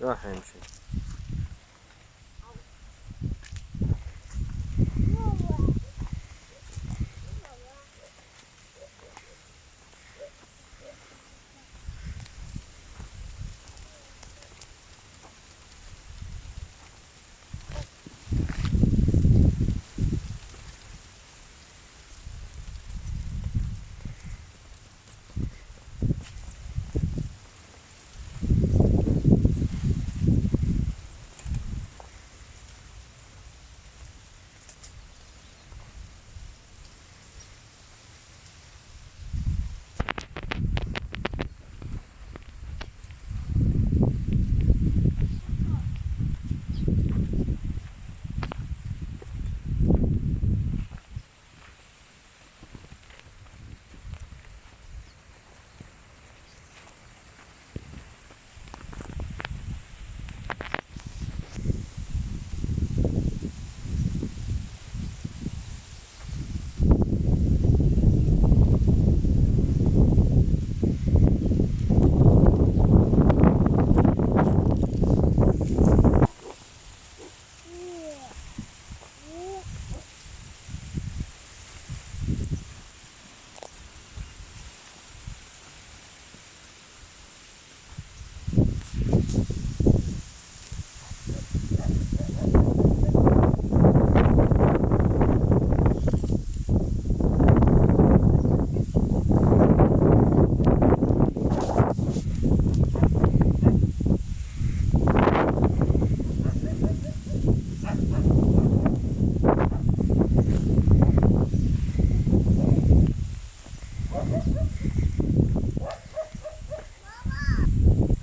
راح يمشي.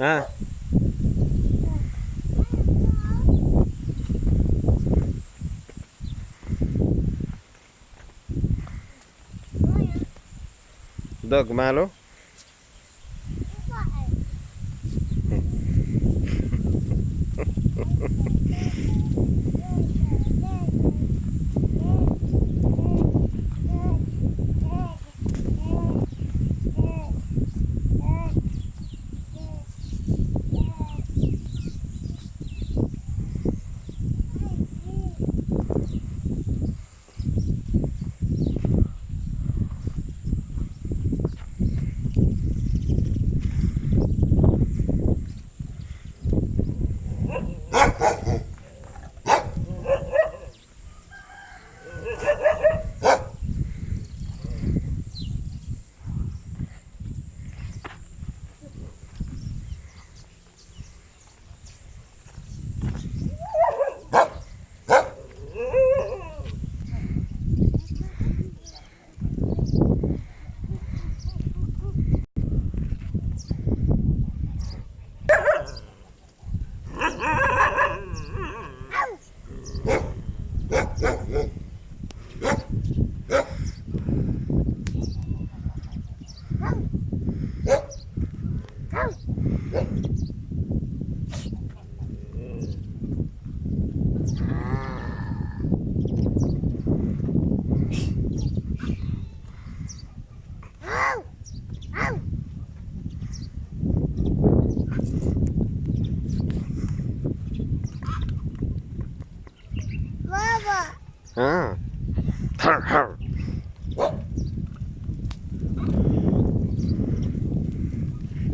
ها دوق ماله. ها حر حر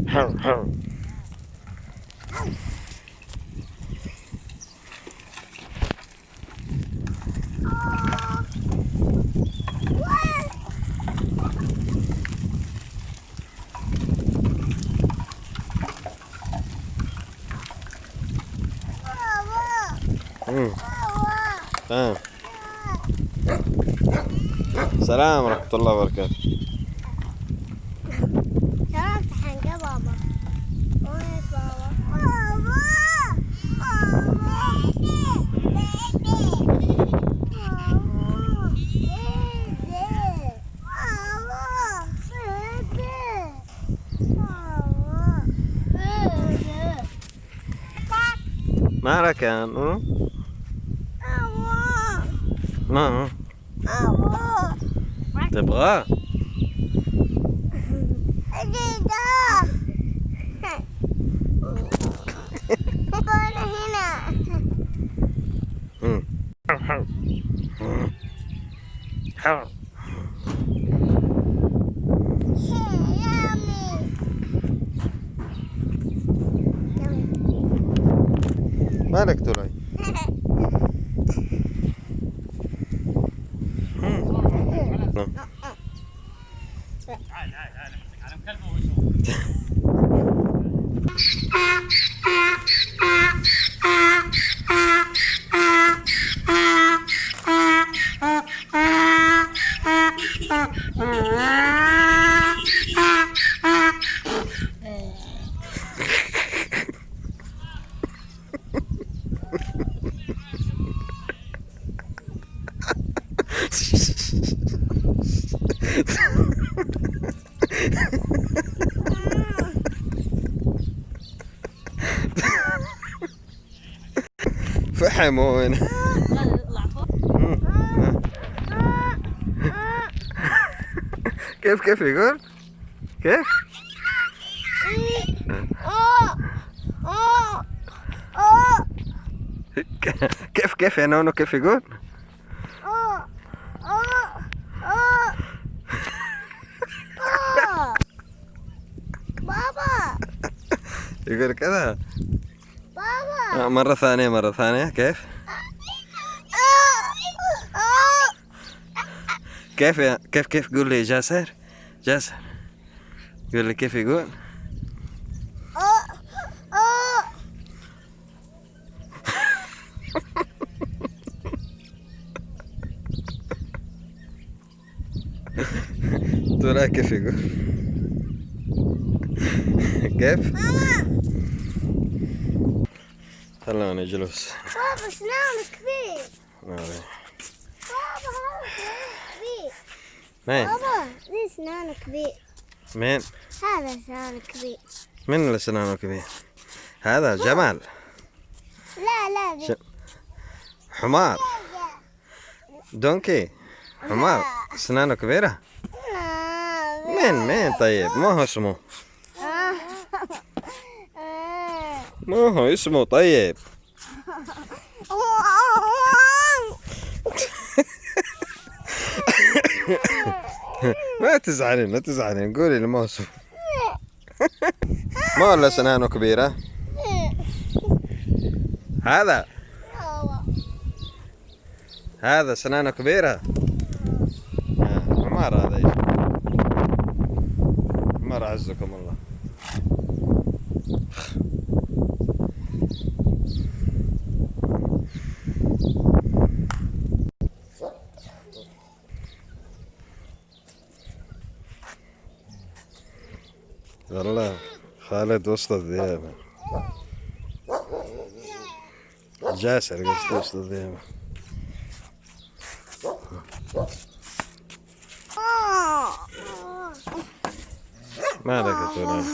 حر حر. تمام. السلام ورحمة الله وبركاته. سلام تحنجة بابا. وين بابا؟ ما ركن. ما تبغاه؟ مالك تولي؟ فحمون. كيف يقول؟ كيف؟ كيف يا نونو كيف يقول؟ بابا يقول كذا. بابا مرة ثانية كيف؟ كيف قول لي جاسر؟ جاسر قول لي كيف يقول؟ ترى كيف يقول؟ كيف؟ خلوني جلوس. بابا سنانه كبير. نعم. بابا هذا سنانه كبير. مين؟ بابا ذي سنانه كبير. مين؟ هذا سنانه كبير. من اللي سنانه كبير؟ هذا جمال. لا ذي. حمار. دونكي. حمار سنانه كبيرة؟ مين طيب؟ ما هو اسمه؟ ما هو اسمه طيب؟ ما تزعلين قولي لي ما هو اسمه. ما ولا سنانه كبيرة؟ هذا سنانه كبيرة؟ حمار هذا يا حمار عزكم الله. والله خالد وسط الذئاب. الجاسر قصدي وسط الذئاب. مالك يا ترى؟